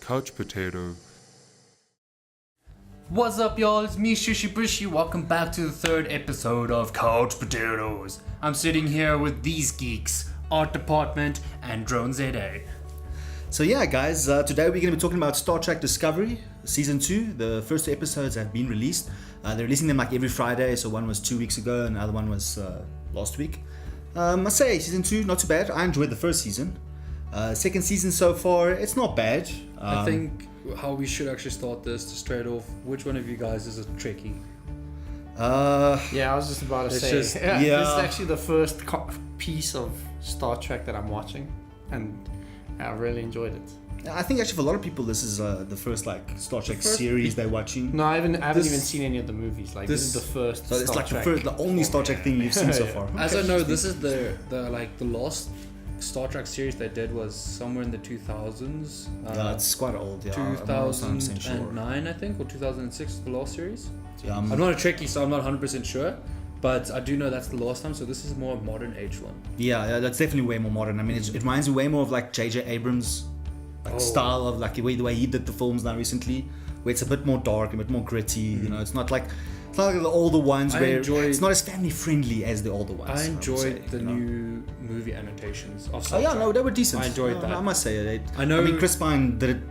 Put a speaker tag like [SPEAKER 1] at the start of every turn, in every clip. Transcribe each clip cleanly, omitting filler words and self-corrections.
[SPEAKER 1] Couch Potato.
[SPEAKER 2] What's up, y'all? It's me, ShushieBushie. Welcome back to the third episode of Couch Potatoes. I'm sitting here with these geeks, Artdepartment and DroneZA.
[SPEAKER 3] So yeah, guys, today we're going to be talking about Star Trek Discovery, Season 2. The first two episodes have been released. They're releasing them like every Friday, so one was 2 weeks ago and the other one was last week. I say Season 2, not too bad. I enjoyed the first season. Second season so far, it's not bad.
[SPEAKER 4] I think how we should actually start this to straight off. Which one of you guys is a Trekkie?
[SPEAKER 5] Yeah, I was just about to say. This is actually the first piece of Star Trek that I'm watching, and I really enjoyed it.
[SPEAKER 3] I think actually for a lot of people this is the first like Star Trek series they're watching.
[SPEAKER 5] No, I haven't even seen any of the movies. Like this is the first.
[SPEAKER 3] So it's
[SPEAKER 5] Star
[SPEAKER 3] like
[SPEAKER 5] Trek.
[SPEAKER 3] the only Star Trek thing you've seen so far.
[SPEAKER 4] As I know, this is the last Star Trek series they did was somewhere in the 2000s.
[SPEAKER 3] Yeah, it's quite old. Yeah,
[SPEAKER 4] 2009, I think, or 2006 was the last series.
[SPEAKER 3] Yeah,
[SPEAKER 4] I'm not a Trekkie, so I'm not 100% sure. But I do know that's the last time, so this is more modern age one.
[SPEAKER 3] Yeah, that's definitely way more modern. I mean, it reminds me way more of like J.J. Abrams' style of like the way he did the films now recently, where it's a bit more dark, a bit more gritty. You know, it's not like the older ones it's not as family friendly as the older ones.
[SPEAKER 4] I enjoyed the new movie annotations of Star
[SPEAKER 3] Oh yeah,
[SPEAKER 4] Trek.
[SPEAKER 3] no, they were decent.
[SPEAKER 4] I enjoyed that.
[SPEAKER 3] I must say,
[SPEAKER 4] I know.
[SPEAKER 3] I mean, Chris Pine did it.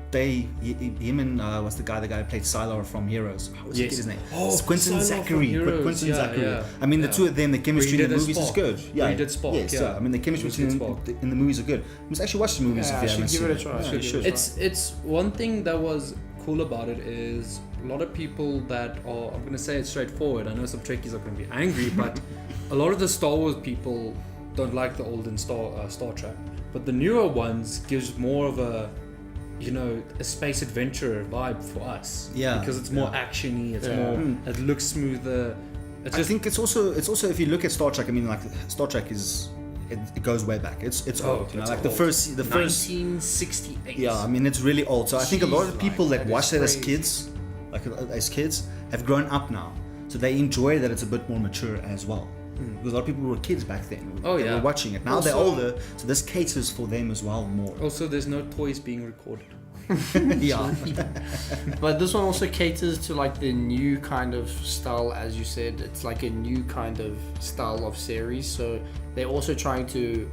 [SPEAKER 3] Him and what's the guy who played Sylar from Heroes? What's his name?
[SPEAKER 4] Oh,
[SPEAKER 3] Quentin
[SPEAKER 4] Sylar
[SPEAKER 3] Zachary.
[SPEAKER 4] from Heroes.
[SPEAKER 3] Quentin Zachary.
[SPEAKER 4] Yeah.
[SPEAKER 3] I mean, the two of them, the chemistry in the movies is good.
[SPEAKER 4] Yeah, he did Spock.
[SPEAKER 3] Yes, yeah. I mean, the chemistry in the movies are good. You must actually watch the movies if you haven't seen it.
[SPEAKER 5] Yeah,
[SPEAKER 3] you should.
[SPEAKER 4] It's one thing that was cool about it is a lot of people that are, I'm gonna say it straightforward. I know some Trekkies are gonna be angry, but a lot of the Star Wars people don't like the olden Star Trek, but the newer ones gives more of a a space adventure vibe for us.
[SPEAKER 3] Yeah,
[SPEAKER 4] because it's more actiony. It's more. It looks smoother.
[SPEAKER 3] I think it's also if you look at Star Trek. I mean, like Star Trek is. It goes way back. It's old. You know, like the first
[SPEAKER 4] 1968.
[SPEAKER 3] Yeah, I mean it's really old. So I think a lot of people that watched it as kids, have grown up now. So they enjoy that it's a bit more mature as well. Because a lot of people were kids back then. They were watching it. Now
[SPEAKER 4] also,
[SPEAKER 3] they're older, so this caters for them as well more.
[SPEAKER 4] Also, there's no toys being recorded.
[SPEAKER 3] Yeah.
[SPEAKER 5] But this one also caters to like the new kind of style, as you said. It's like a new kind of style of series. So they're also trying to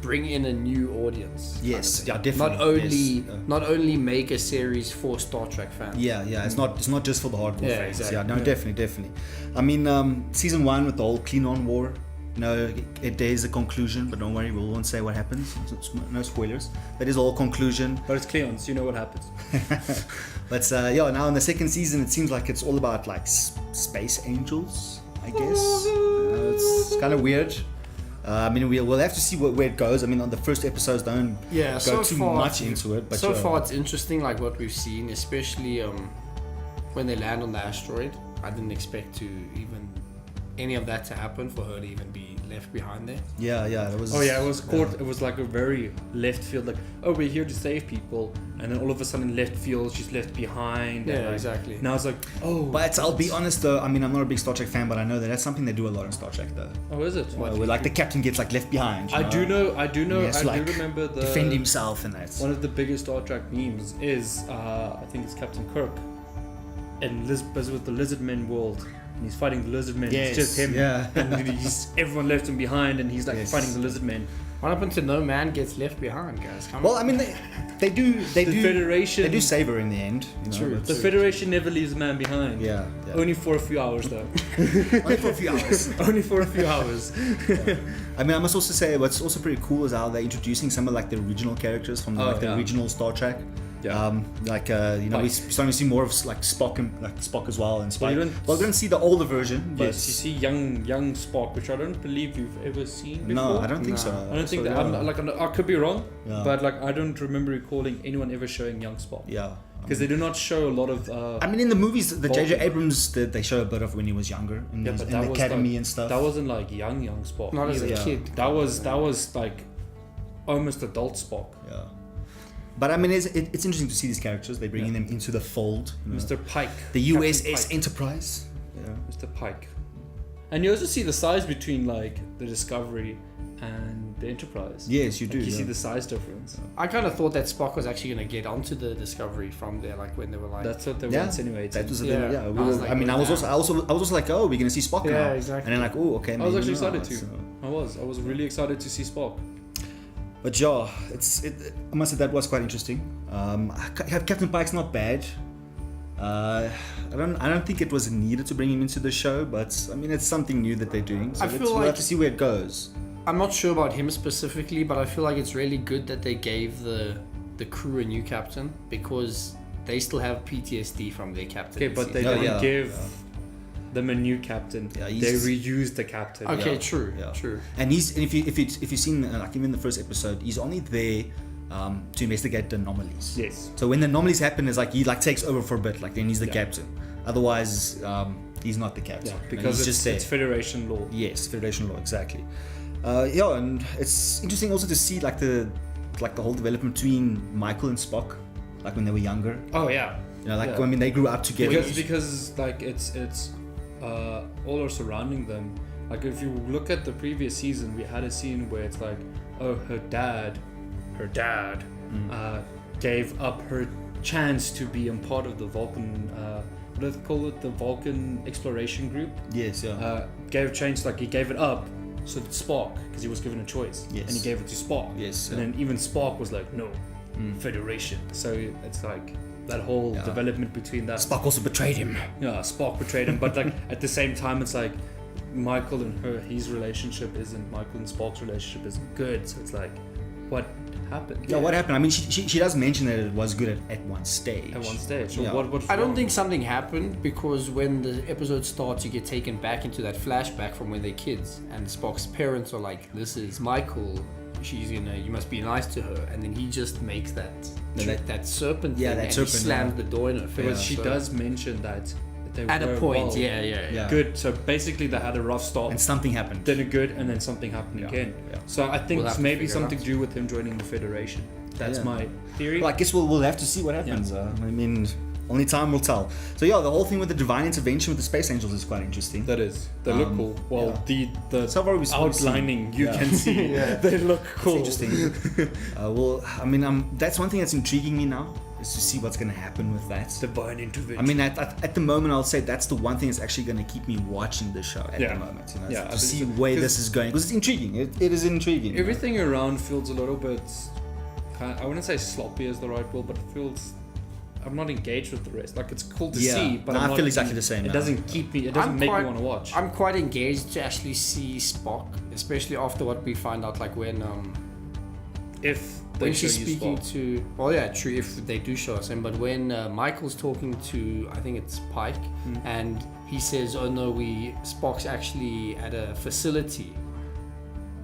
[SPEAKER 5] bring in a new audience.
[SPEAKER 3] Yes, yeah, definitely.
[SPEAKER 5] Not only make a series for Star Trek fans.
[SPEAKER 3] Yeah. It's not just for the hardcore fans.
[SPEAKER 5] Exactly.
[SPEAKER 3] Yeah, no, definitely. I mean, season 1 with the whole Klingon war. There's a conclusion, but don't worry, we won't say what happens. No spoilers. That is all conclusion.
[SPEAKER 4] But it's Klingons, you know what happens.
[SPEAKER 3] But now in the second season, it seems like it's all about like space angels, I guess. It's kind of weird. I mean, we'll have to see where it goes. I mean, on the first episodes, don't go too much into it. But
[SPEAKER 5] so far, it's interesting, like what we've seen, especially when they land on the asteroid. I didn't expect to even any of that to happen, for her to even be left behind there.
[SPEAKER 3] Yeah, it was.
[SPEAKER 4] Oh yeah, it was caught. It was like a very left field. Like, oh, we're here to save people, and then all of a sudden, left field, she's left behind.
[SPEAKER 5] Yeah,
[SPEAKER 4] and
[SPEAKER 5] exactly.
[SPEAKER 4] And I was like, oh.
[SPEAKER 3] But I'll be honest though. I mean, I'm not a big Star Trek fan, but I know that's something they do a lot in Star Trek though.
[SPEAKER 4] Oh, is it?
[SPEAKER 3] Where like the captain gets like left behind.
[SPEAKER 4] I do know.
[SPEAKER 3] I do
[SPEAKER 4] remember the
[SPEAKER 3] defend himself and that.
[SPEAKER 4] One of the biggest Star Trek memes is I think it's Captain Kirk, and with the Lizardmen world. And he's fighting the Lizardmen.
[SPEAKER 3] Yes,
[SPEAKER 4] it's just him.
[SPEAKER 3] Yeah.
[SPEAKER 4] And everyone left him behind, and he's like fighting the Lizardmen.
[SPEAKER 5] What happened to no man gets left behind, guys? Come
[SPEAKER 3] on.
[SPEAKER 5] I
[SPEAKER 3] mean, they do.
[SPEAKER 4] The Federation.
[SPEAKER 3] They do save her in the end.
[SPEAKER 4] True. The Federation never leaves a man behind.
[SPEAKER 3] Yeah.
[SPEAKER 4] Only for a few hours, though.
[SPEAKER 3] Only for a few hours.
[SPEAKER 4] Only for a few hours.
[SPEAKER 3] Yeah. I mean, I must also say what's also pretty cool is how they're introducing some of like the original characters from the original Star Trek.
[SPEAKER 4] Yeah.
[SPEAKER 3] We're starting to see more of like Spock as well, and Spike.
[SPEAKER 4] We're
[SPEAKER 3] going to see the older version. But
[SPEAKER 4] yes, you see young Spock, which I don't believe you've ever seen before.
[SPEAKER 3] No, I don't think so.
[SPEAKER 4] I don't think that. I could be wrong, but like I don't remember recalling anyone ever showing young Spock.
[SPEAKER 3] Yeah.
[SPEAKER 4] Because they do not show a lot of.
[SPEAKER 3] I mean, in the movies, the J.J. Abrams they show a bit of when he was younger in the academy and stuff.
[SPEAKER 4] That wasn't like young Spock.
[SPEAKER 5] Not as a kid.
[SPEAKER 4] That was like almost adult Spock.
[SPEAKER 3] Yeah. But I mean, it's interesting to see these characters. They're bringing them into the fold.
[SPEAKER 4] Mr. Pike.
[SPEAKER 3] The USS Enterprise.
[SPEAKER 4] Yeah. Mr. Pike. And you also see the size between like the Discovery and the Enterprise.
[SPEAKER 3] Yes, you do.
[SPEAKER 4] You see the size difference.
[SPEAKER 5] I kind of thought that Spock was actually going to get onto the Discovery from there, like when they were like.
[SPEAKER 4] That's what they were
[SPEAKER 3] Yeah,
[SPEAKER 4] insinuating.
[SPEAKER 3] that was the
[SPEAKER 5] Yeah.
[SPEAKER 3] thing. Yeah,
[SPEAKER 5] I was like,
[SPEAKER 3] I was also like, oh, we're gonna see Spock now.
[SPEAKER 5] Yeah, exactly.
[SPEAKER 3] And then like, oh, okay.
[SPEAKER 4] I was
[SPEAKER 3] maybe
[SPEAKER 4] actually
[SPEAKER 3] not,
[SPEAKER 4] excited too.
[SPEAKER 3] so.
[SPEAKER 4] I was really excited to see Spock.
[SPEAKER 3] But yeah, I must say that was quite interesting. Captain Pike's not bad. I don't think it was needed to bring him into the show, but I mean it's something new that they're doing. So we'll have to see where it goes.
[SPEAKER 5] I'm not sure about him specifically, but I feel like it's really good that they gave the crew a new captain because they still have PTSD from their captain.
[SPEAKER 4] Okay, but they
[SPEAKER 3] Oh,
[SPEAKER 4] didn't
[SPEAKER 3] yeah.
[SPEAKER 4] give them a new captain.
[SPEAKER 3] Yeah,
[SPEAKER 4] They
[SPEAKER 3] he's-
[SPEAKER 4] reused the captain.
[SPEAKER 5] Okay,
[SPEAKER 3] Yeah.
[SPEAKER 5] true,
[SPEAKER 3] Yeah.
[SPEAKER 5] true.
[SPEAKER 3] And if you've seen like even the first episode, he's only there to investigate the anomalies.
[SPEAKER 4] Yes.
[SPEAKER 3] So when the anomalies happen, it's like he like takes over for a bit, like then he's the
[SPEAKER 4] Yeah.
[SPEAKER 3] captain. Otherwise, he's not the captain.
[SPEAKER 4] Yeah,
[SPEAKER 3] You know,
[SPEAKER 4] because
[SPEAKER 3] he's just there.
[SPEAKER 4] it's Federation law.
[SPEAKER 3] Yes, Federation law, exactly. Yeah, and it's interesting also to see like the whole development between Michael and Spock, like when they were younger.
[SPEAKER 4] Oh yeah.
[SPEAKER 3] You know, like
[SPEAKER 4] Yeah.
[SPEAKER 3] I mean they grew up together.
[SPEAKER 4] Because like it's all are surrounding them. Like if you look at the previous season, we had a scene where it's like, oh, her dad gave up her chance to be a part of the Vulcan. What do they call it? The Vulcan exploration group.
[SPEAKER 3] Yes, yeah.
[SPEAKER 4] Gave change, like he gave it up so that Spock, because he was given a choice,
[SPEAKER 3] Yes.
[SPEAKER 4] and he gave it to Spock.
[SPEAKER 3] Yes,
[SPEAKER 4] And
[SPEAKER 3] yeah.
[SPEAKER 4] then even Spock was like, no, Federation. So it's like that whole
[SPEAKER 3] Yeah.
[SPEAKER 4] development between that.
[SPEAKER 3] Spock also betrayed him.
[SPEAKER 4] Yeah, Spock betrayed him, but like at the same time, it's like Michael and his relationship isn't, Michael and Spock's relationship isn't good. So it's like, what happened?
[SPEAKER 3] Yeah, what happened? I mean, she does mention that it was good at one stage.
[SPEAKER 4] At one stage. So
[SPEAKER 3] Yeah.
[SPEAKER 4] what's
[SPEAKER 5] I don't
[SPEAKER 4] wrong?
[SPEAKER 5] think something happened because when the episode starts, you get taken back into that flashback from when they're kids, and Spock's parents are like, "This is Michael. You must be nice to her," and then he just makes that serpent
[SPEAKER 3] Yeah,
[SPEAKER 5] thing
[SPEAKER 3] that
[SPEAKER 5] and
[SPEAKER 3] serpent,
[SPEAKER 5] he slams
[SPEAKER 3] yeah.
[SPEAKER 5] the door in her face.
[SPEAKER 4] Because she
[SPEAKER 5] so-
[SPEAKER 4] does mention that they
[SPEAKER 5] at
[SPEAKER 4] were
[SPEAKER 5] a point.
[SPEAKER 4] well,
[SPEAKER 5] Yeah.
[SPEAKER 4] good. So basically, they had a rough start.
[SPEAKER 3] And something happened.
[SPEAKER 4] Then a good, and then something happened
[SPEAKER 3] Yeah,
[SPEAKER 4] again.
[SPEAKER 3] yeah.
[SPEAKER 4] So I think
[SPEAKER 5] We'll have
[SPEAKER 4] it's
[SPEAKER 5] to
[SPEAKER 4] maybe
[SPEAKER 5] figure it
[SPEAKER 4] something
[SPEAKER 5] out.
[SPEAKER 4] to do with him joining the Federation. That's
[SPEAKER 3] Yeah.
[SPEAKER 4] my theory.
[SPEAKER 3] Well, I guess we'll have to see what happens. I mean, only time will tell. So yeah, the whole thing with the divine intervention with the space angels is quite interesting.
[SPEAKER 4] That is. They look cool. Well, the
[SPEAKER 3] So far we've
[SPEAKER 4] outlining you
[SPEAKER 3] Yeah.
[SPEAKER 4] can see. They look cool.
[SPEAKER 3] It's interesting. Well, I mean, that's one thing that's intriguing me now is to see what's going to happen with that.
[SPEAKER 4] Divine intervention.
[SPEAKER 3] I mean, at the moment, I'll say that's the one thing that's actually going to keep me watching the show at
[SPEAKER 4] Yeah.
[SPEAKER 3] the moment. You know,
[SPEAKER 4] Yeah, I
[SPEAKER 3] to
[SPEAKER 4] think
[SPEAKER 3] see
[SPEAKER 4] so.
[SPEAKER 3] where
[SPEAKER 4] 'Cause
[SPEAKER 3] this is going because it's intriguing. It is intriguing. you know.
[SPEAKER 4] Everything around feels a little bit. I wouldn't say sloppy is the right word, but it feels. I'm not engaged with the rest. Like it's cool to
[SPEAKER 3] Yeah.
[SPEAKER 4] see, but
[SPEAKER 3] No,
[SPEAKER 4] I'm
[SPEAKER 3] I
[SPEAKER 4] not,
[SPEAKER 3] feel exactly the same
[SPEAKER 4] It
[SPEAKER 3] now.
[SPEAKER 4] doesn't keep me. It doesn't make me want to watch.
[SPEAKER 5] I'm quite engaged to actually see Spock, especially after what we find out, like when
[SPEAKER 4] if they
[SPEAKER 5] when
[SPEAKER 4] show
[SPEAKER 5] she's
[SPEAKER 4] you
[SPEAKER 5] speaking
[SPEAKER 4] Spock.
[SPEAKER 5] to. Well, yeah, true. If they do show us him, but when Michael's talking to, I think it's Pike, and he says, "Oh no, Spock's actually at a facility."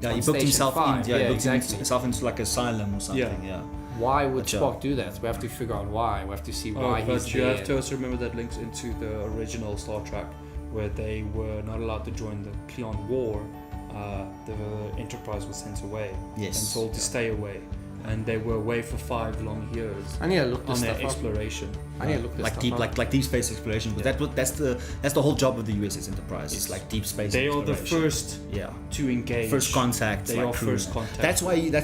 [SPEAKER 3] Yeah,
[SPEAKER 5] on
[SPEAKER 3] he booked
[SPEAKER 5] Station
[SPEAKER 3] himself
[SPEAKER 5] 5.
[SPEAKER 3] in. Yeah, he booked
[SPEAKER 5] exactly.
[SPEAKER 3] himself into like asylum or something. Yeah.
[SPEAKER 5] Why would
[SPEAKER 3] Gotcha.
[SPEAKER 5] Spock do that? We have to figure out why. We have to see why
[SPEAKER 4] But
[SPEAKER 5] he's
[SPEAKER 4] you
[SPEAKER 5] there.
[SPEAKER 4] have to also remember that links into the original Star Trek, where they were not allowed to join the Cleon War. The Enterprise was sent away
[SPEAKER 3] Yes.
[SPEAKER 4] and told to stay away, and they were away for 5 long years
[SPEAKER 5] I need to look this
[SPEAKER 4] on their
[SPEAKER 5] stuff up.
[SPEAKER 4] exploration.
[SPEAKER 5] I need to look this
[SPEAKER 3] like
[SPEAKER 5] stuff
[SPEAKER 3] deep,
[SPEAKER 5] up.
[SPEAKER 3] like deep space exploration. But that's the whole job of the USS Enterprise. It's
[SPEAKER 4] Yes.
[SPEAKER 3] like deep space.
[SPEAKER 4] They are the
[SPEAKER 3] exploration.
[SPEAKER 4] first
[SPEAKER 3] Yeah.
[SPEAKER 4] to engage.
[SPEAKER 3] First contact.
[SPEAKER 4] They
[SPEAKER 3] like,
[SPEAKER 4] are
[SPEAKER 3] crew.
[SPEAKER 4] first contact.
[SPEAKER 3] That's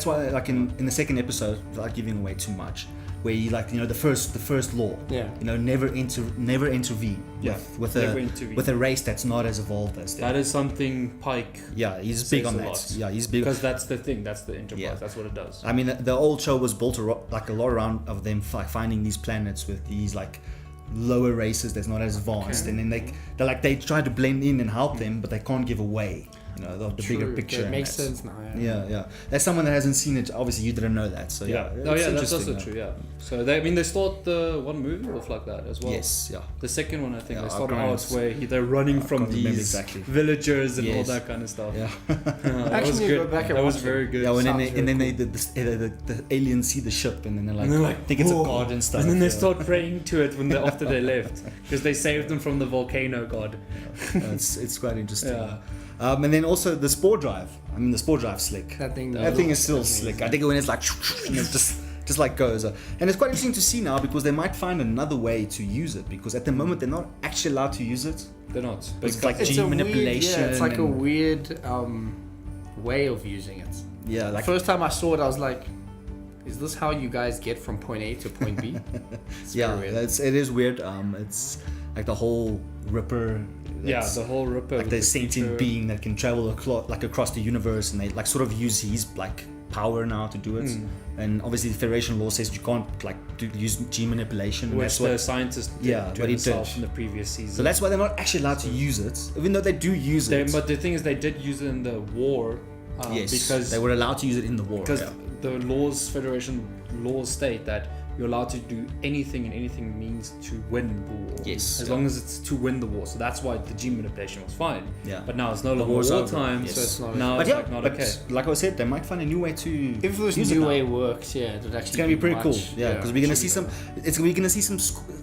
[SPEAKER 3] why like in the second episode, without giving away too much, where you like the first law.
[SPEAKER 5] Yeah.
[SPEAKER 3] Never intervene.
[SPEAKER 4] Yeah,
[SPEAKER 3] With
[SPEAKER 4] never
[SPEAKER 3] a
[SPEAKER 4] intervene.
[SPEAKER 3] with a race that's not as evolved as them.
[SPEAKER 4] That is something Pike,
[SPEAKER 3] Yeah, he's
[SPEAKER 4] says
[SPEAKER 3] big on
[SPEAKER 4] a
[SPEAKER 3] that.
[SPEAKER 4] lot.
[SPEAKER 3] Yeah, he's big.
[SPEAKER 4] because that's the thing. That's the Enterprise.
[SPEAKER 3] Yeah.
[SPEAKER 4] That's what it does.
[SPEAKER 3] I mean, the old show was built like a lot around of them finding these planets with these like lower races that's not as advanced, and then they try to blend in and help them, but they can't give away the bigger
[SPEAKER 5] True.
[SPEAKER 3] picture.
[SPEAKER 5] It
[SPEAKER 3] and
[SPEAKER 5] makes
[SPEAKER 3] that.
[SPEAKER 5] sense now.
[SPEAKER 3] Yeah. That's someone that hasn't seen it. Obviously, you didn't know that. So yeah.
[SPEAKER 4] Oh
[SPEAKER 3] it's
[SPEAKER 4] yeah, that's
[SPEAKER 3] interesting,
[SPEAKER 4] also true. Yeah. So they start the one movie off like that as well.
[SPEAKER 3] Yes. Yeah.
[SPEAKER 4] The second one, I think,
[SPEAKER 3] Yeah,
[SPEAKER 4] they started
[SPEAKER 3] I've
[SPEAKER 4] out where they're running from
[SPEAKER 3] can't remember
[SPEAKER 4] these
[SPEAKER 3] exactly.
[SPEAKER 4] villagers and all
[SPEAKER 3] Yes.
[SPEAKER 4] that kind of stuff.
[SPEAKER 3] Yeah.
[SPEAKER 4] That was
[SPEAKER 5] Actually,
[SPEAKER 4] good.
[SPEAKER 5] go back and
[SPEAKER 4] That was
[SPEAKER 5] watch
[SPEAKER 4] very
[SPEAKER 5] it.
[SPEAKER 4] good.
[SPEAKER 3] Yeah.
[SPEAKER 5] Sounds
[SPEAKER 3] And then
[SPEAKER 5] very
[SPEAKER 3] the aliens see the ship and then they're like,
[SPEAKER 4] And they're like,
[SPEAKER 3] think it's a
[SPEAKER 4] "Whoa."
[SPEAKER 3] god and stuff.
[SPEAKER 4] And then they
[SPEAKER 3] yeah.
[SPEAKER 4] start praying to it after they left, because they saved them from the volcano god.
[SPEAKER 3] It's quite interesting.
[SPEAKER 4] Yeah.
[SPEAKER 3] And then also the spore drive. I mean, the spore drive's slick.
[SPEAKER 5] That thing.
[SPEAKER 3] That thing is still
[SPEAKER 5] that thing
[SPEAKER 3] slick. I think when it's like and it's just just like goes. And it's quite interesting to see now because they might find another way to use it, because at the moment they're not actually allowed to use it.
[SPEAKER 4] They're not.
[SPEAKER 3] It's like
[SPEAKER 5] It's
[SPEAKER 3] gene
[SPEAKER 5] a weird,
[SPEAKER 3] manipulation.
[SPEAKER 5] it's like a
[SPEAKER 3] and-
[SPEAKER 5] weird way of using it.
[SPEAKER 3] Yeah,
[SPEAKER 5] The
[SPEAKER 3] like
[SPEAKER 5] first time I saw it, I was like, is this how you guys get from point A to point B? It's
[SPEAKER 3] yeah,
[SPEAKER 5] very weird.
[SPEAKER 3] it is weird. It's like the whole Ripper.
[SPEAKER 4] Yeah,
[SPEAKER 3] that's
[SPEAKER 4] the whole Ripper.
[SPEAKER 3] like
[SPEAKER 4] with
[SPEAKER 3] the sentient
[SPEAKER 4] creature.
[SPEAKER 3] being that can travel across the universe, and they like sort of use his like power now to do it. And obviously, the Federation law says you can't like use gene manipulation. and
[SPEAKER 4] Which
[SPEAKER 3] that's
[SPEAKER 4] the
[SPEAKER 3] what,
[SPEAKER 4] scientist did
[SPEAKER 3] Yeah,
[SPEAKER 4] to
[SPEAKER 3] but he
[SPEAKER 4] himself
[SPEAKER 3] did.
[SPEAKER 4] in the previous season.
[SPEAKER 3] so that's why they're not actually allowed to use it, even though they do use it.
[SPEAKER 4] But the thing is, they did use it in the war.
[SPEAKER 3] Yes,
[SPEAKER 4] because
[SPEAKER 3] they were allowed to use it in the war.
[SPEAKER 4] because
[SPEAKER 3] Yeah.
[SPEAKER 4] the laws, Federation laws state that you're allowed to do anything, and anything means to win the war.
[SPEAKER 3] Yes,
[SPEAKER 4] As
[SPEAKER 3] yeah.
[SPEAKER 4] long as it's to win the war. So that's why the gene manipulation was fine.
[SPEAKER 3] Yeah.
[SPEAKER 4] But now it's no longer
[SPEAKER 3] war's over.
[SPEAKER 4] wartime,
[SPEAKER 3] Yes.
[SPEAKER 4] so it's
[SPEAKER 5] not
[SPEAKER 4] now
[SPEAKER 3] But
[SPEAKER 4] it's
[SPEAKER 3] yeah,
[SPEAKER 4] like not
[SPEAKER 3] but
[SPEAKER 4] okay.
[SPEAKER 3] like I said, they might find a new way to.
[SPEAKER 5] If this
[SPEAKER 3] use it
[SPEAKER 5] new
[SPEAKER 3] now.
[SPEAKER 5] way works, yeah, it would actually
[SPEAKER 3] It's gonna be pretty
[SPEAKER 5] much-
[SPEAKER 3] cool, yeah, because we're gonna see
[SPEAKER 5] should
[SPEAKER 3] some. We're gonna see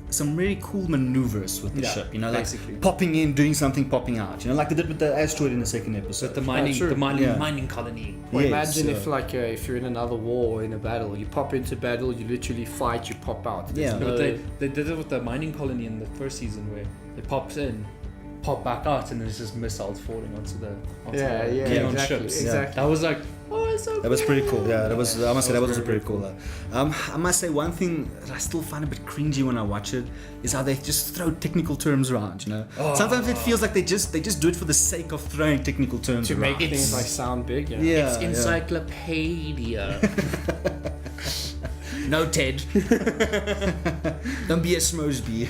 [SPEAKER 3] some really cool maneuvers with the
[SPEAKER 4] Yeah,
[SPEAKER 3] ship. You know, like
[SPEAKER 4] basically.
[SPEAKER 3] popping in, doing something, popping out. You know, like they did with the asteroid in the second episode.
[SPEAKER 4] But the mining,
[SPEAKER 5] sure.
[SPEAKER 3] Yeah.
[SPEAKER 4] mining colony.
[SPEAKER 5] Well,
[SPEAKER 3] Yes,
[SPEAKER 5] imagine if
[SPEAKER 3] yeah.
[SPEAKER 5] like if you're in another war or in a battle, you pop into battle, you literally fight, you pop out. There's
[SPEAKER 3] Yeah.
[SPEAKER 4] No,
[SPEAKER 5] no-
[SPEAKER 4] but they did it with the mining colony in the first season where they popped in, pop back out, and there's just missiles falling onto the on
[SPEAKER 5] exactly,
[SPEAKER 4] ships.
[SPEAKER 5] exactly.
[SPEAKER 4] That was like, oh, it's so
[SPEAKER 3] That was pretty cool. Yeah, that was. I must say that was
[SPEAKER 4] very,
[SPEAKER 3] pretty
[SPEAKER 4] very
[SPEAKER 3] cool. I must say one thing that I still find a bit cringy when I watch it is how they just throw technical terms around. You know, sometimes it feels like they just do it for the sake of throwing technical terms
[SPEAKER 5] to
[SPEAKER 3] around.
[SPEAKER 5] make things like sound big. Yeah.
[SPEAKER 3] Yeah,
[SPEAKER 4] It's
[SPEAKER 3] yeah.
[SPEAKER 4] encyclopedia.
[SPEAKER 3] No, Ted. Don't be a Smosby.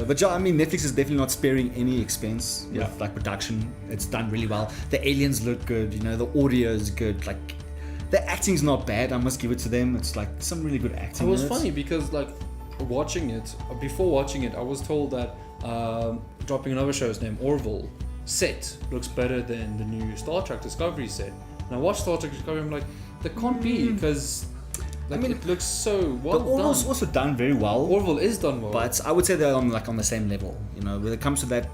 [SPEAKER 3] But yeah, I mean, Netflix is definitely not sparing any expense with
[SPEAKER 4] Yeah.
[SPEAKER 3] like production. It's done really well. The aliens look good. You know, the audio is good. Like, the acting's not bad. I must give it to them. It's like some really good acting.
[SPEAKER 4] It was
[SPEAKER 3] in
[SPEAKER 4] funny because like before watching it, I was told that dropping another show's name, Orville set looks better than the new Star Trek Discovery set. And I watched Star Trek Discovery, I'm like, that can't be because like,
[SPEAKER 3] I mean,
[SPEAKER 4] it looks so well
[SPEAKER 3] But Orville's
[SPEAKER 4] done.
[SPEAKER 3] also done very well.
[SPEAKER 4] Orville is done well.
[SPEAKER 3] But I would say they're on the same level. You know, when it comes to that,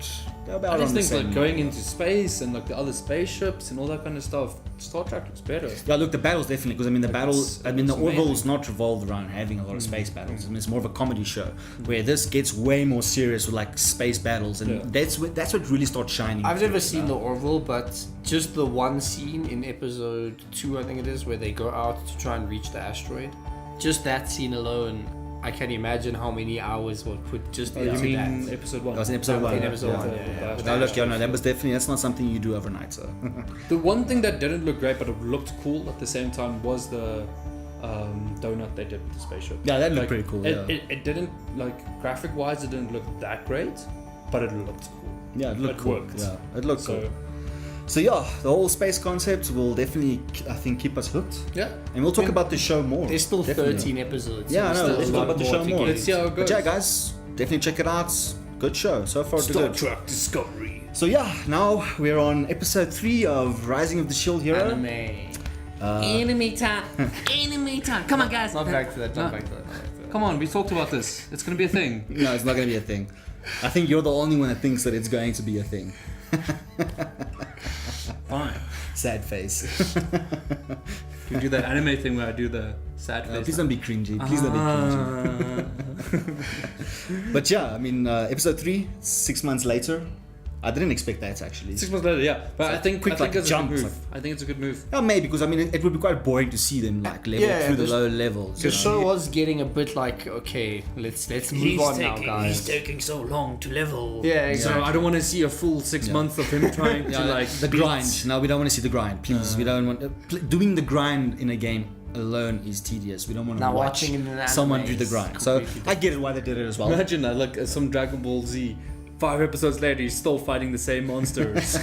[SPEAKER 3] they're about
[SPEAKER 4] I
[SPEAKER 3] on
[SPEAKER 4] just
[SPEAKER 3] the
[SPEAKER 4] think
[SPEAKER 3] same
[SPEAKER 4] like going
[SPEAKER 3] level.
[SPEAKER 4] into space and like the other spaceships and all that kind of stuff, Star Trek looks better.
[SPEAKER 3] Yeah, look, the battles definitely, because I mean, the
[SPEAKER 4] Like,
[SPEAKER 3] battle,
[SPEAKER 4] it's-
[SPEAKER 3] I mean, the
[SPEAKER 4] it's
[SPEAKER 3] Orville's not revolved around having a lot of space battles. I mean, it's more of a comedy show, where this gets way more serious with like space battles, and
[SPEAKER 4] Yeah.
[SPEAKER 3] that's what really starts shining.
[SPEAKER 5] I've
[SPEAKER 3] through,
[SPEAKER 5] never
[SPEAKER 3] you
[SPEAKER 5] seen
[SPEAKER 3] know?
[SPEAKER 5] the Orville, but just the one scene in episode 2, I think it is, where they go out to try and reach the asteroid. Just that scene alone, I can imagine how many hours were put just
[SPEAKER 4] You
[SPEAKER 5] into
[SPEAKER 4] mean
[SPEAKER 5] that.
[SPEAKER 4] episode 1?
[SPEAKER 3] That was in episode one.
[SPEAKER 5] In episode
[SPEAKER 3] yeah.
[SPEAKER 5] 1, yeah.
[SPEAKER 3] No, look, yeah, no, that was definitely, that's not something you do overnight. So
[SPEAKER 4] The one thing that didn't look great but it looked cool at the same time was the donut they did with the spaceship.
[SPEAKER 3] yeah, that looked
[SPEAKER 4] Like,
[SPEAKER 3] pretty cool.
[SPEAKER 4] It,
[SPEAKER 3] Yeah,
[SPEAKER 4] it didn't, like, graphic wise, it didn't look that great, but it looked cool.
[SPEAKER 3] yeah, it looked
[SPEAKER 4] it
[SPEAKER 3] cool.
[SPEAKER 4] worked.
[SPEAKER 3] Yeah, it looked
[SPEAKER 4] So,
[SPEAKER 3] cool. So yeah, the whole space concept will definitely, I think, keep us hooked,
[SPEAKER 4] yeah.
[SPEAKER 3] and we'll talk about the show more.
[SPEAKER 5] There's still
[SPEAKER 3] definitely.
[SPEAKER 5] 13 episodes.
[SPEAKER 3] Yeah, I
[SPEAKER 5] so
[SPEAKER 3] know.
[SPEAKER 5] there's
[SPEAKER 3] Let's
[SPEAKER 5] still a
[SPEAKER 3] talk
[SPEAKER 5] lot
[SPEAKER 3] about the show
[SPEAKER 5] to
[SPEAKER 3] more.
[SPEAKER 5] get
[SPEAKER 4] Let's see how it
[SPEAKER 3] But
[SPEAKER 4] goes.
[SPEAKER 3] yeah, guys, definitely check it out. Good show. So far, so good.
[SPEAKER 4] Trek Discovery.
[SPEAKER 3] So yeah, now we're on episode 3 of Rising of the Shield Hero.
[SPEAKER 5] Anime.
[SPEAKER 2] Enemy time. Enemy time. Come on, guys.
[SPEAKER 5] Not back to that,
[SPEAKER 2] No.
[SPEAKER 5] not back to that, not back to that.
[SPEAKER 4] Come on, we talked about this. It's gonna be a thing.
[SPEAKER 3] No, it's not going to be a thing. I think you're the only one that thinks that it's going to be a thing.
[SPEAKER 4] Fine.
[SPEAKER 3] Sad face.
[SPEAKER 4] You do that anime thing where I do the sad face.
[SPEAKER 3] Please don't be cringy. Please don't be cringy. But yeah, I mean, episode 3, 6 months later. I didn't expect that actually.
[SPEAKER 4] 6 months later, yeah. But
[SPEAKER 3] It's
[SPEAKER 4] I think
[SPEAKER 3] quick,
[SPEAKER 4] I think
[SPEAKER 3] like,
[SPEAKER 4] it's
[SPEAKER 3] jump,
[SPEAKER 4] a good
[SPEAKER 3] like-
[SPEAKER 4] move. I think it's a good move.
[SPEAKER 3] Yeah, maybe because I mean it would be quite boring to see them like level
[SPEAKER 5] Yeah,
[SPEAKER 3] through the
[SPEAKER 5] this-
[SPEAKER 3] low levels.
[SPEAKER 5] The
[SPEAKER 3] you know?
[SPEAKER 5] show was getting a bit like, okay, let's move on now, guys.
[SPEAKER 2] taking so long to level.
[SPEAKER 5] Yeah,
[SPEAKER 4] So
[SPEAKER 5] exactly.
[SPEAKER 4] I don't want to see a full 6
[SPEAKER 3] Yeah.
[SPEAKER 4] months of him trying to
[SPEAKER 3] Yeah,
[SPEAKER 4] like
[SPEAKER 3] the
[SPEAKER 4] beat-
[SPEAKER 3] grind. No, we don't want to see the grind. Please, we don't want doing the grind in a game alone is tedious. We don't want to
[SPEAKER 5] Now
[SPEAKER 3] watch
[SPEAKER 5] watching it in an anime
[SPEAKER 3] someone do the
[SPEAKER 5] is
[SPEAKER 3] grind. So
[SPEAKER 5] completely
[SPEAKER 3] I get it why they did it as well.
[SPEAKER 4] Imagine that, like some Dragon Ball Z. 5 episodes later, he's still fighting the same monsters.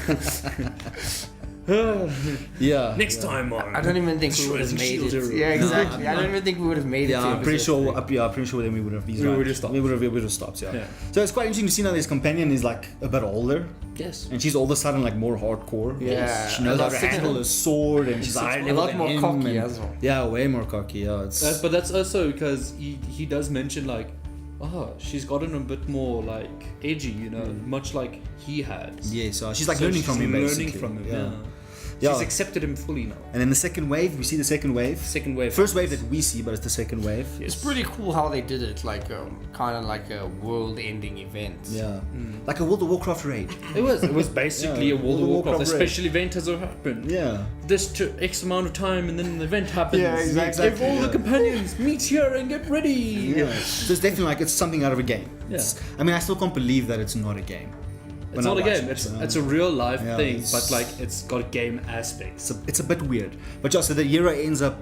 [SPEAKER 3] Yeah.
[SPEAKER 2] Next time on.
[SPEAKER 5] I don't even think we would have made it. Yeah, exactly. I don't even think we would have made it.
[SPEAKER 3] Yeah,
[SPEAKER 5] to
[SPEAKER 3] I'm pretty
[SPEAKER 5] episode
[SPEAKER 3] sure.
[SPEAKER 5] three.
[SPEAKER 3] I'm pretty sure then we would have.
[SPEAKER 4] We would have stopped.
[SPEAKER 3] We would have stopped. Yeah.
[SPEAKER 4] Yeah.
[SPEAKER 3] So it's quite interesting to see now his companion is like a bit older,
[SPEAKER 4] Yes.
[SPEAKER 3] and she's all of a sudden like more hardcore.
[SPEAKER 5] Yeah.
[SPEAKER 3] She knows how to
[SPEAKER 5] That's
[SPEAKER 3] handle a sword, and she's higher
[SPEAKER 5] a
[SPEAKER 3] level
[SPEAKER 5] lot
[SPEAKER 3] than
[SPEAKER 5] more
[SPEAKER 3] him,
[SPEAKER 5] cocky
[SPEAKER 3] and-
[SPEAKER 5] as well.
[SPEAKER 3] Yeah, way more cocky. Yeah, it's
[SPEAKER 4] But that's also because he does mention like, she's gotten a bit more like edgy, you know, much like he has.
[SPEAKER 3] yeah. So she's like
[SPEAKER 4] So
[SPEAKER 3] learning
[SPEAKER 4] she's
[SPEAKER 3] from him.
[SPEAKER 4] learning
[SPEAKER 3] Basically.
[SPEAKER 4] from him,
[SPEAKER 3] Yeah. Yeah.
[SPEAKER 4] She's accepted him fully now.
[SPEAKER 3] And then the second wave, we see the second wave.
[SPEAKER 4] Second wave.
[SPEAKER 3] First wave that we see, but it's the second wave.
[SPEAKER 5] It's pretty cool how they did it, like kind of like a world-ending event.
[SPEAKER 3] Yeah. Like a World of Warcraft raid.
[SPEAKER 4] It was basically
[SPEAKER 3] Yeah,
[SPEAKER 4] a World of Warcraft. A
[SPEAKER 3] raid.
[SPEAKER 4] special event has happened.
[SPEAKER 3] Yeah.
[SPEAKER 4] This took X amount of time, and then an event happens.
[SPEAKER 5] Yeah, exactly.
[SPEAKER 4] If all the companions meet here and get ready.
[SPEAKER 3] Yeah. So it's definitely like it's something out of a game.
[SPEAKER 4] Yeah.
[SPEAKER 3] I mean, I still can't believe that it's not a game.
[SPEAKER 4] It's not a game. It's a real life
[SPEAKER 3] Yeah,
[SPEAKER 4] thing,
[SPEAKER 3] it's-
[SPEAKER 4] but like it's got game aspects.
[SPEAKER 3] It's a bit weird. But yeah, so the hero ends up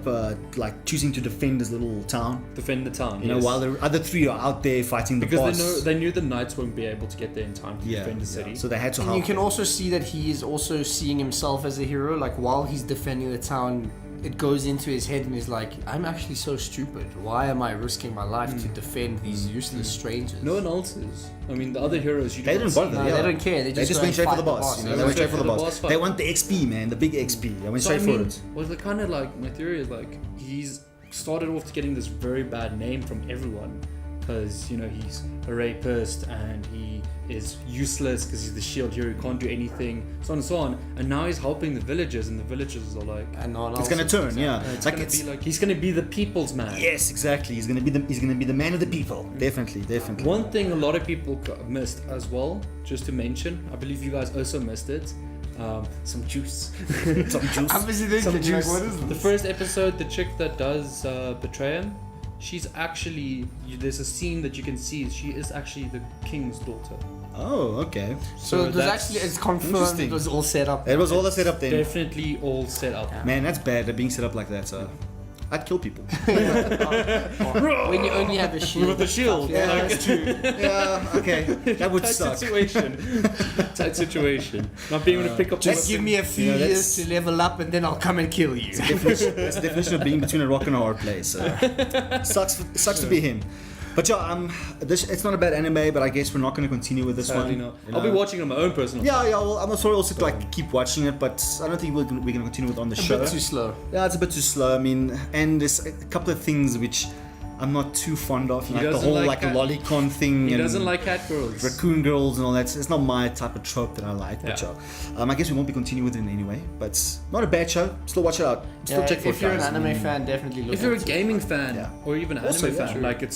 [SPEAKER 3] like choosing to defend his little town.
[SPEAKER 4] Defend the town.
[SPEAKER 3] You know, while the other three are out there fighting the
[SPEAKER 4] because
[SPEAKER 3] boss.
[SPEAKER 4] they knew the knights won't be able to get there in time to defend the city.
[SPEAKER 3] So they had to
[SPEAKER 5] And
[SPEAKER 3] help.
[SPEAKER 5] you can
[SPEAKER 3] them.
[SPEAKER 5] also see that he is also seeing himself as a hero. Like while he's defending the town, it goes into his head and he's like, I'm actually so stupid. Why am I risking my life to defend these useless strangers?
[SPEAKER 4] No one else is. I mean, the other heroes,
[SPEAKER 3] They didn't bother.
[SPEAKER 5] No,
[SPEAKER 3] yeah.
[SPEAKER 5] they don't care. They just, go
[SPEAKER 3] went
[SPEAKER 5] and
[SPEAKER 3] straight for
[SPEAKER 5] fight
[SPEAKER 3] the boss. You know,
[SPEAKER 4] They
[SPEAKER 3] they went straight for the boss.
[SPEAKER 4] fight.
[SPEAKER 3] They want the XP, man, the big XP. They went
[SPEAKER 4] So
[SPEAKER 3] straight
[SPEAKER 4] I mean,
[SPEAKER 3] for it.
[SPEAKER 4] well, the kind of like my theory is like he's started off getting this very bad name from everyone because you know he's a rapist and he is useless because he's the shield hero, he can't do anything, so on and so on. And now he's helping the villagers, and the villagers are like,
[SPEAKER 5] And no one
[SPEAKER 3] It's
[SPEAKER 5] else
[SPEAKER 3] gonna
[SPEAKER 5] is
[SPEAKER 3] turn,
[SPEAKER 5] concerned.
[SPEAKER 3] yeah.
[SPEAKER 4] it's
[SPEAKER 3] Like
[SPEAKER 4] gonna
[SPEAKER 3] it's
[SPEAKER 4] be like he's gonna be the people's man.
[SPEAKER 3] yes, exactly. He's gonna be the man of the people. Definitely.
[SPEAKER 4] One thing a lot of people missed as well, just to mention, I believe you guys also missed it. Some juice.
[SPEAKER 3] Some juice.
[SPEAKER 5] I'm busy thinking,
[SPEAKER 4] Some juice.
[SPEAKER 5] like, what is
[SPEAKER 4] The
[SPEAKER 5] this?
[SPEAKER 4] first episode, the chick that does betray him, she's actually there's a scene that you can see. She is actually the king's daughter.
[SPEAKER 3] Oh, okay.
[SPEAKER 5] So there's
[SPEAKER 4] that's
[SPEAKER 5] actually, it's confirmed
[SPEAKER 3] interesting.
[SPEAKER 5] it was all set up.
[SPEAKER 3] It was all the setup then.
[SPEAKER 4] Definitely all set up.
[SPEAKER 3] Man, that's bad. They're being set up like that. So I'd kill people.
[SPEAKER 5] When you only have a shield.
[SPEAKER 4] With the shield.
[SPEAKER 3] Yeah,
[SPEAKER 4] Like,
[SPEAKER 3] that's true. Yeah, okay. That would
[SPEAKER 4] tight
[SPEAKER 3] suck.
[SPEAKER 4] situation. Tight situation. Not being able to pick up.
[SPEAKER 5] Just give me a few
[SPEAKER 3] Yeah,
[SPEAKER 5] years
[SPEAKER 3] that's-
[SPEAKER 5] to level up and then I'll come and kill you.
[SPEAKER 3] That's the definition of being between a rock and a hard place. Sucks to be him. But yeah, it's not a bad anime, but I guess we're not going to continue with this
[SPEAKER 4] Sadly
[SPEAKER 3] one.
[SPEAKER 4] not.
[SPEAKER 3] you
[SPEAKER 4] I'll be
[SPEAKER 3] know.
[SPEAKER 4] watching on my own personal.
[SPEAKER 3] Yeah, well, I'm sorry also to like keep watching it, but I don't think we're going to continue with it on the
[SPEAKER 5] A
[SPEAKER 3] show.
[SPEAKER 5] bit too slow.
[SPEAKER 3] Yeah, it's a bit too slow. I mean, and there's a couple of things which I'm not too fond of,
[SPEAKER 4] He
[SPEAKER 3] like the
[SPEAKER 4] doesn't
[SPEAKER 3] whole
[SPEAKER 4] like cat-
[SPEAKER 3] lolicon thing.
[SPEAKER 4] He
[SPEAKER 3] and
[SPEAKER 4] doesn't like cat girls.
[SPEAKER 3] raccoon girls and all that. It's not my type of trope that I like. But
[SPEAKER 4] Yeah.
[SPEAKER 3] I guess we won't be continuing with it in any way. But not a bad show. Still watch it out. Still
[SPEAKER 5] Yeah,
[SPEAKER 3] check for
[SPEAKER 5] if
[SPEAKER 3] it,
[SPEAKER 5] you're an
[SPEAKER 3] guys. I
[SPEAKER 5] anime
[SPEAKER 3] mean,
[SPEAKER 5] fan, definitely look
[SPEAKER 4] If you're a
[SPEAKER 5] into it.
[SPEAKER 4] gaming fan
[SPEAKER 3] Yeah.
[SPEAKER 4] or even an
[SPEAKER 3] Also,
[SPEAKER 4] anime
[SPEAKER 3] yeah,
[SPEAKER 4] fan,
[SPEAKER 3] true.
[SPEAKER 4] like it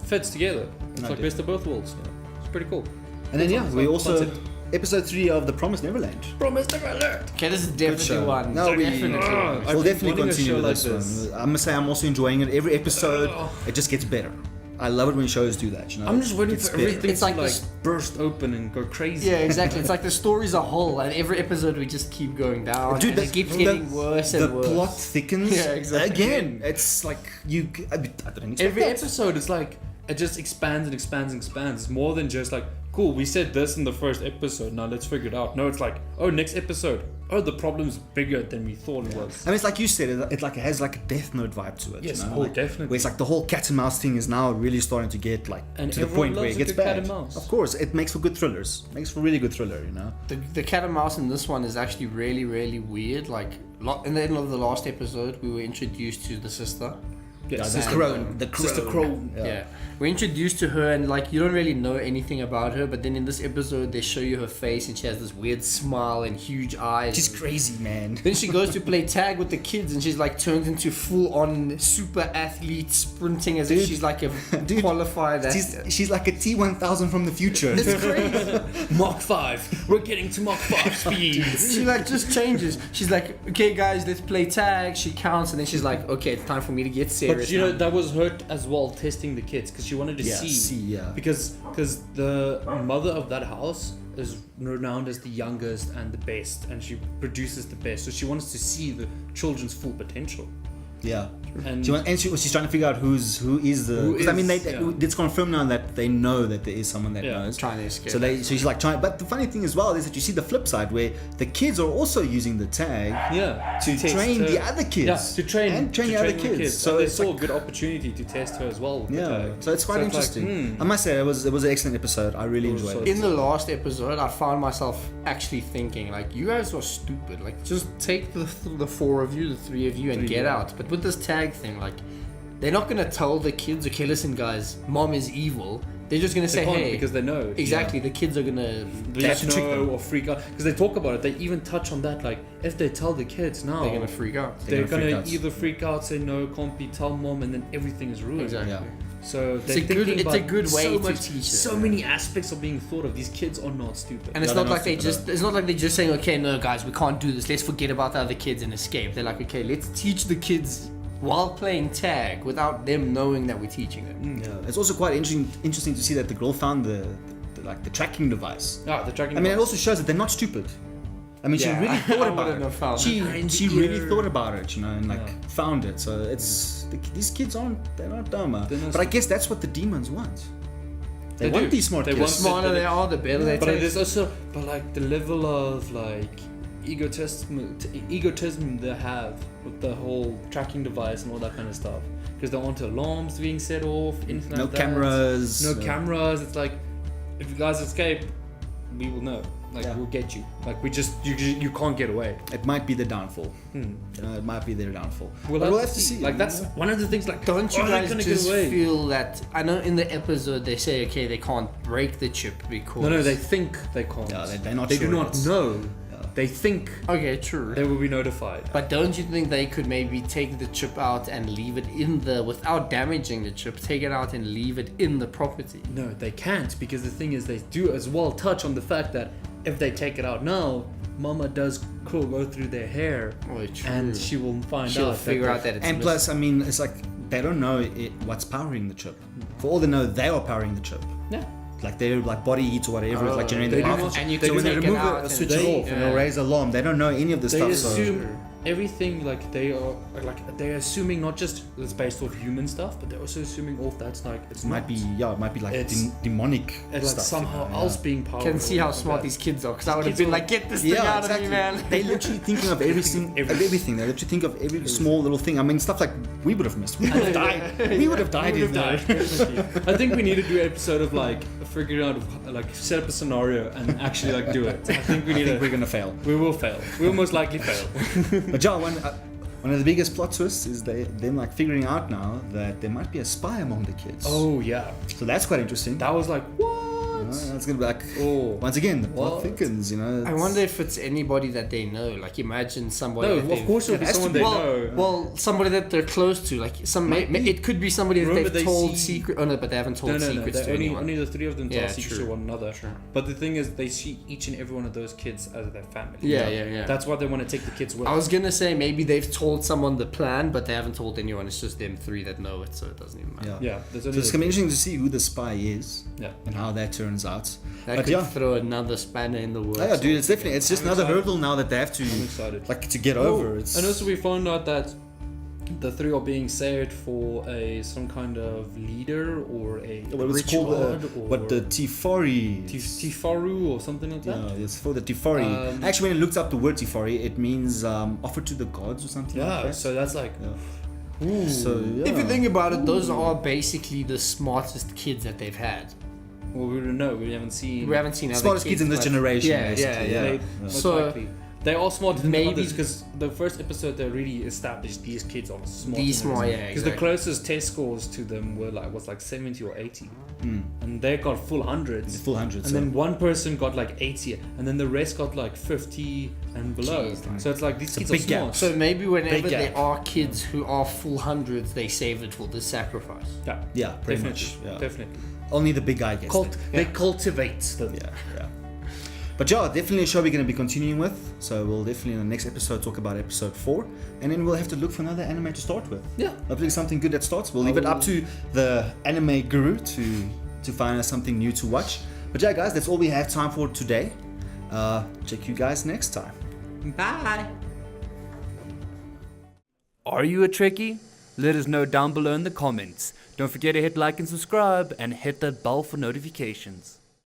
[SPEAKER 4] fits together. It's
[SPEAKER 3] No,
[SPEAKER 4] like best of both worlds. It's pretty cool.
[SPEAKER 3] And then yeah, we also
[SPEAKER 4] Concept.
[SPEAKER 3] episode 3 of The Promised Neverland.
[SPEAKER 4] Promise Neverland.
[SPEAKER 5] Okay, this is
[SPEAKER 3] Good
[SPEAKER 5] definitely
[SPEAKER 3] show.
[SPEAKER 5] one.
[SPEAKER 3] No, we
[SPEAKER 5] Definitely one.
[SPEAKER 4] I've
[SPEAKER 3] we'll
[SPEAKER 4] been
[SPEAKER 3] definitely
[SPEAKER 4] wanting a
[SPEAKER 3] continue
[SPEAKER 4] show
[SPEAKER 3] with
[SPEAKER 4] like
[SPEAKER 3] this
[SPEAKER 4] this.
[SPEAKER 3] one. I must say I'm also enjoying it. Every episode, it just gets better. I love it when shows do that. You know,
[SPEAKER 4] I'm just waiting
[SPEAKER 3] It's
[SPEAKER 4] for
[SPEAKER 3] better.
[SPEAKER 4] everything
[SPEAKER 5] It's
[SPEAKER 4] to
[SPEAKER 5] like
[SPEAKER 4] like
[SPEAKER 5] this-
[SPEAKER 4] burst open and go crazy.
[SPEAKER 5] Yeah, exactly. It's like the story's a whole, and every episode we just keep going down.
[SPEAKER 3] Dude,
[SPEAKER 5] and it keeps
[SPEAKER 3] the-
[SPEAKER 5] getting worse and
[SPEAKER 3] the
[SPEAKER 5] worse.
[SPEAKER 3] plot thickens.
[SPEAKER 5] Yeah, exactly.
[SPEAKER 3] Again, it's like you. I didn't expect
[SPEAKER 4] Every
[SPEAKER 3] that.
[SPEAKER 4] episode is like it just expands and expands and expands. It's more than just like, cool, we said this in the first episode, now let's figure it out. No, it's like, oh, next episode. Oh, the problem's bigger than we thought it was.
[SPEAKER 3] I mean, it's like you said, it like it has like a Death Note vibe to it.
[SPEAKER 4] Yes,
[SPEAKER 3] you know?
[SPEAKER 4] oh,
[SPEAKER 3] like,
[SPEAKER 4] definitely.
[SPEAKER 3] Where it's like the whole cat and mouse thing is now really starting to get like
[SPEAKER 4] And
[SPEAKER 3] to the
[SPEAKER 4] everyone
[SPEAKER 3] point where
[SPEAKER 4] loves
[SPEAKER 3] it
[SPEAKER 4] a
[SPEAKER 3] gets
[SPEAKER 4] good cat
[SPEAKER 3] bad.
[SPEAKER 4] and mouse.
[SPEAKER 3] Of course, it makes for good thrillers. Makes for really good thriller, you know.
[SPEAKER 5] The cat and mouse in this one is actually really, really weird. Like, in the end of the last episode, we were introduced to the sister.
[SPEAKER 4] Yeah,
[SPEAKER 3] Yeah,
[SPEAKER 4] Sister
[SPEAKER 3] Crone. The
[SPEAKER 4] Sister
[SPEAKER 3] Crone.
[SPEAKER 4] Crone.
[SPEAKER 5] Yeah. We're introduced to her, and like, you don't really know anything about her, but then in this episode, they show you her face, and she has this weird smile and huge eyes.
[SPEAKER 3] She's crazy, man.
[SPEAKER 5] Then she goes to play tag with the kids, and she's like turned into full-on super athlete, sprinting as if
[SPEAKER 3] Dude.
[SPEAKER 5] she's like a
[SPEAKER 3] Dude.
[SPEAKER 5] qualified.
[SPEAKER 3] She's like a T1000 from the future.
[SPEAKER 5] It's crazy.
[SPEAKER 4] Mach 5. We're getting to Mach 5 speed.
[SPEAKER 5] She like just changes. She's like, okay, guys, let's play tag. She counts, and then she's like, okay, it's time for me to get serious.
[SPEAKER 4] But you know,
[SPEAKER 5] now.
[SPEAKER 4] that was her as well, testing the kids, because she wanted to
[SPEAKER 3] Yeah,
[SPEAKER 4] see.
[SPEAKER 3] yeah.
[SPEAKER 4] Because the mother of that house is renowned as the youngest and the best, and she produces the best. So she wants to see the children's full potential.
[SPEAKER 3] Yeah.
[SPEAKER 4] And
[SPEAKER 3] She's trying to figure out who is the.
[SPEAKER 4] Who
[SPEAKER 3] 'cause I mean,
[SPEAKER 4] is, yeah.
[SPEAKER 3] it's confirmed now that they know that there is someone that
[SPEAKER 4] Yeah.
[SPEAKER 3] knows.
[SPEAKER 5] trying to escape.
[SPEAKER 3] So she's like trying. But the funny thing as well is that you see the flip side where the kids are also using the tag
[SPEAKER 4] yeah,
[SPEAKER 3] to
[SPEAKER 4] test
[SPEAKER 3] train
[SPEAKER 4] her.
[SPEAKER 3] the other kids.
[SPEAKER 4] Yeah, to train
[SPEAKER 3] and train the other kids.
[SPEAKER 4] So
[SPEAKER 3] So
[SPEAKER 4] they
[SPEAKER 3] it's
[SPEAKER 4] saw
[SPEAKER 3] like,
[SPEAKER 4] a good opportunity to test her as well. with the
[SPEAKER 3] yeah.
[SPEAKER 4] tag.
[SPEAKER 3] So it's quite
[SPEAKER 4] like,
[SPEAKER 3] interesting. I must say it was an excellent episode. I really
[SPEAKER 4] was
[SPEAKER 3] enjoyed
[SPEAKER 4] so-
[SPEAKER 3] it.
[SPEAKER 5] in the last episode, I found myself actually thinking, like, you guys are stupid. Like, just take the four of you, the three of you, and get out. But with this tag thing, like, they're not gonna tell the kids, okay, listen, guys, mom is evil. They're just gonna say,
[SPEAKER 4] They can't
[SPEAKER 5] hey,
[SPEAKER 4] because they know.
[SPEAKER 5] exactly. The kids are gonna.
[SPEAKER 4] They
[SPEAKER 3] have to
[SPEAKER 4] just
[SPEAKER 3] trick
[SPEAKER 4] know
[SPEAKER 3] them.
[SPEAKER 4] or freak out because they talk about it. They even touch on that. Like if they tell the kids now,
[SPEAKER 5] They're gonna freak out.
[SPEAKER 3] gonna
[SPEAKER 4] they're
[SPEAKER 3] freak
[SPEAKER 4] gonna
[SPEAKER 3] out.
[SPEAKER 4] either freak out, say no, can't be, tell mom, and then everything is ruined.
[SPEAKER 5] Exactly.
[SPEAKER 3] Yeah.
[SPEAKER 4] So
[SPEAKER 5] It's
[SPEAKER 4] they're
[SPEAKER 5] a good-
[SPEAKER 4] thinking
[SPEAKER 5] it's a
[SPEAKER 4] about
[SPEAKER 5] good way
[SPEAKER 4] so
[SPEAKER 5] to
[SPEAKER 4] much,
[SPEAKER 5] teach it,
[SPEAKER 4] so
[SPEAKER 5] yeah.
[SPEAKER 4] many aspects are being thought of. These kids are not stupid.
[SPEAKER 5] And it's
[SPEAKER 3] Yeah,
[SPEAKER 5] not
[SPEAKER 3] they're
[SPEAKER 5] like they
[SPEAKER 3] not
[SPEAKER 5] just. It's not like they're just saying, okay, no, guys, we can't do this. Let's forget about the other kids and escape. They're like, okay, let's teach the kids while playing tag without them knowing that we're teaching them.
[SPEAKER 3] Yeah. It's also quite interesting to see that the girl found the tracking device.
[SPEAKER 4] The tracking.
[SPEAKER 3] I mean, it
[SPEAKER 4] device.
[SPEAKER 3] also shows that they're not stupid. I mean,
[SPEAKER 5] Yeah.
[SPEAKER 3] she really
[SPEAKER 5] I
[SPEAKER 3] thought about
[SPEAKER 5] wouldn't have found
[SPEAKER 3] it. She really thought about it, and
[SPEAKER 4] Yeah.
[SPEAKER 3] found it. So these kids they're not dumb.
[SPEAKER 4] They're not
[SPEAKER 3] But I guess that's what the demons want. They
[SPEAKER 4] They
[SPEAKER 3] want
[SPEAKER 4] do.
[SPEAKER 3] these smart
[SPEAKER 4] They
[SPEAKER 3] kids.
[SPEAKER 5] The
[SPEAKER 4] want-
[SPEAKER 5] smarter they are, the better they
[SPEAKER 4] But
[SPEAKER 5] taste.
[SPEAKER 4] there's also, like the level of like egotism they have with the whole tracking device and all that kind of stuff. Because they want alarms being set off, anything
[SPEAKER 3] No
[SPEAKER 4] like that.
[SPEAKER 3] cameras.
[SPEAKER 4] No cameras. It's like, if you guys escape, we will know. Like
[SPEAKER 3] Yeah.
[SPEAKER 4] we'll get you. Like you can't get away.
[SPEAKER 3] It might be the downfall.
[SPEAKER 4] Hmm.
[SPEAKER 3] It might be their downfall.
[SPEAKER 4] We'll
[SPEAKER 3] But we'll have to see.
[SPEAKER 4] Like that's one of the things. Like,
[SPEAKER 5] Don't you
[SPEAKER 4] are they
[SPEAKER 5] guys
[SPEAKER 4] gonna
[SPEAKER 5] just
[SPEAKER 4] get away?
[SPEAKER 5] feel that? I know in the episode they say, okay, they can't break the chip because.
[SPEAKER 4] No, they think they can't.
[SPEAKER 3] Yeah, they're not
[SPEAKER 4] They
[SPEAKER 3] sure
[SPEAKER 4] do not
[SPEAKER 3] yet.
[SPEAKER 4] know.
[SPEAKER 3] Yeah.
[SPEAKER 4] They think
[SPEAKER 5] Okay, true.
[SPEAKER 4] they will be notified.
[SPEAKER 5] But don't you think they could maybe take the chip out and leave it in the, without damaging the chip, take it out and leave it in the property?
[SPEAKER 4] No, they can't, because the thing is they do as well touch on the fact that if they take it out now, Mama does go through their hair
[SPEAKER 5] Oh, true.
[SPEAKER 4] and she will find
[SPEAKER 5] She'll
[SPEAKER 4] out.
[SPEAKER 5] figure out that it's
[SPEAKER 3] And plus, I mean, it's like they don't know what's powering the chip. For all they know, they are powering the chip.
[SPEAKER 4] Yeah.
[SPEAKER 3] Like their body heat or whatever is like generating
[SPEAKER 4] they
[SPEAKER 3] the
[SPEAKER 4] do
[SPEAKER 3] power.
[SPEAKER 4] not-
[SPEAKER 5] and you
[SPEAKER 3] So
[SPEAKER 5] can
[SPEAKER 3] when they
[SPEAKER 5] take it
[SPEAKER 3] remove
[SPEAKER 5] out
[SPEAKER 3] it,
[SPEAKER 5] and
[SPEAKER 3] switch it
[SPEAKER 5] they-
[SPEAKER 3] off, and it'll raise alarm. They don't know any of this
[SPEAKER 4] They
[SPEAKER 3] stuff.
[SPEAKER 4] assume everything, like they're assuming not just it's based off human stuff, but they're also assuming off that's like it's
[SPEAKER 3] so it might be like
[SPEAKER 4] It's-
[SPEAKER 3] demonic
[SPEAKER 4] it's like
[SPEAKER 3] stuff.
[SPEAKER 4] somehow
[SPEAKER 3] yeah.
[SPEAKER 4] else being powerful.
[SPEAKER 5] can see how
[SPEAKER 4] like
[SPEAKER 5] smart
[SPEAKER 4] that.
[SPEAKER 5] these kids are, because I would have
[SPEAKER 4] Kids
[SPEAKER 5] been
[SPEAKER 4] are-
[SPEAKER 5] like, get this thing
[SPEAKER 3] Yeah,
[SPEAKER 5] out
[SPEAKER 3] exactly.
[SPEAKER 5] of me, man.
[SPEAKER 3] They literally thinking of everything. They literally think of every small little thing. I mean, stuff like we would have missed. We would have died. We would have died
[SPEAKER 4] We
[SPEAKER 3] in
[SPEAKER 4] would have
[SPEAKER 3] there.
[SPEAKER 4] died, definitely. I think we need to do an episode of like figuring out, like set up a scenario and actually like do it. I think we
[SPEAKER 3] I
[SPEAKER 4] need
[SPEAKER 3] think we're
[SPEAKER 4] to.
[SPEAKER 3] gonna fail.
[SPEAKER 4] We will fail. We will most likely fail.
[SPEAKER 3] But John, one of the biggest plot twists is them like figuring out now that there might be a spy among the kids.
[SPEAKER 4] Oh yeah,
[SPEAKER 3] So that's quite interesting.
[SPEAKER 4] that was like what?
[SPEAKER 3] That's gonna be like
[SPEAKER 4] Oh.
[SPEAKER 3] once again the plot
[SPEAKER 4] What?
[SPEAKER 3] thickens. You know.
[SPEAKER 5] I wonder if it's anybody that they know. Like, imagine somebody.
[SPEAKER 4] No,
[SPEAKER 5] that
[SPEAKER 4] of
[SPEAKER 5] they've-
[SPEAKER 4] course it'll be
[SPEAKER 3] has to
[SPEAKER 4] someone
[SPEAKER 3] be.
[SPEAKER 4] they
[SPEAKER 5] well,
[SPEAKER 4] know.
[SPEAKER 5] well, somebody that they're close to, like some.
[SPEAKER 3] Might be.
[SPEAKER 5] It could be somebody that
[SPEAKER 4] Remember
[SPEAKER 5] they've
[SPEAKER 4] they
[SPEAKER 5] told
[SPEAKER 4] see-
[SPEAKER 5] secret. Oh no, but they haven't told
[SPEAKER 4] No.
[SPEAKER 5] secrets to anyone.
[SPEAKER 4] Only the three of them tell
[SPEAKER 5] Yeah,
[SPEAKER 4] secrets
[SPEAKER 5] true.
[SPEAKER 4] to one another.
[SPEAKER 5] True.
[SPEAKER 4] But the thing is, they see each and every one of those kids as their family.
[SPEAKER 5] Yeah.
[SPEAKER 4] That's why they want to take the kids with.
[SPEAKER 5] I was gonna say maybe they've told someone the plan, but they haven't told anyone. It's just them three that know it, so it doesn't even matter.
[SPEAKER 3] Yeah.
[SPEAKER 4] Yeah, there's
[SPEAKER 3] So
[SPEAKER 4] only
[SPEAKER 3] it's
[SPEAKER 4] the
[SPEAKER 3] gonna be interesting to see who the spy is
[SPEAKER 4] Yeah.
[SPEAKER 3] and how that turns out.
[SPEAKER 5] That
[SPEAKER 3] But
[SPEAKER 5] could
[SPEAKER 3] yeah.
[SPEAKER 5] throw another spanner in the works.
[SPEAKER 3] Oh, yeah, dude, it's definitely it's just
[SPEAKER 4] I'm
[SPEAKER 3] another
[SPEAKER 4] excited.
[SPEAKER 3] hurdle now that they have to
[SPEAKER 4] I'm excited.
[SPEAKER 3] like to get over. It's
[SPEAKER 4] And also we found out that the three are being saved for some kind of leader or a
[SPEAKER 3] what was
[SPEAKER 4] ritual
[SPEAKER 3] called
[SPEAKER 4] or
[SPEAKER 3] the Tifari.
[SPEAKER 4] Tifaru or something like that.
[SPEAKER 3] Yeah, it's for the Tifari. Actually, when I looked up the word Tifari, it means offered to the gods or something like
[SPEAKER 4] Yeah,
[SPEAKER 3] that.
[SPEAKER 4] so that's like
[SPEAKER 3] Yeah.
[SPEAKER 4] ooh.
[SPEAKER 3] So yeah.
[SPEAKER 5] If you think about it, those are basically the smartest kids that they've had.
[SPEAKER 4] well, we don't know. We haven't seen.
[SPEAKER 5] We haven't seen other
[SPEAKER 3] smartest kids in this
[SPEAKER 5] but-
[SPEAKER 3] generation.
[SPEAKER 5] Yeah,
[SPEAKER 3] basically,
[SPEAKER 5] yeah.
[SPEAKER 4] They,
[SPEAKER 3] yeah.
[SPEAKER 4] most
[SPEAKER 5] So,
[SPEAKER 4] likely. They are smarter than
[SPEAKER 5] maybe-
[SPEAKER 4] others because the first episode they really established these kids are smart.
[SPEAKER 5] These smart, yeah,
[SPEAKER 4] Because the
[SPEAKER 5] exactly.
[SPEAKER 4] closest test scores to them were like 70 or 80,
[SPEAKER 3] Mm.
[SPEAKER 4] and they got full hundreds.
[SPEAKER 3] Full hundreds.
[SPEAKER 4] And then one person got like 80, and then the rest got like 50 and below.
[SPEAKER 5] Jeez,
[SPEAKER 4] so it's like these
[SPEAKER 3] a
[SPEAKER 4] kids
[SPEAKER 3] big
[SPEAKER 4] are
[SPEAKER 3] gap.
[SPEAKER 4] smart.
[SPEAKER 5] So maybe whenever
[SPEAKER 3] Big
[SPEAKER 5] there
[SPEAKER 3] gap.
[SPEAKER 5] are kids who are full hundreds, they save it for the sacrifice.
[SPEAKER 4] yeah,
[SPEAKER 3] yeah, pretty
[SPEAKER 4] definitely,
[SPEAKER 3] much. Yeah.
[SPEAKER 4] definitely.
[SPEAKER 3] Only the big guy gets it.
[SPEAKER 4] They cultivate them.
[SPEAKER 3] Yeah, yeah. But yeah, definitely a show we're going to be continuing with. So we'll definitely in the next episode talk about episode 4, and then we'll have to look for another anime to start with.
[SPEAKER 4] Yeah.
[SPEAKER 3] Hopefully something good that starts. We'll leave it up to the anime guru to find us something new to watch. But yeah, guys, that's all we have time for today. Check you guys next time.
[SPEAKER 5] Bye.
[SPEAKER 2] Are you a Trekkie? Let us know down below in the comments. Don't forget to hit like and subscribe and hit that bell for notifications.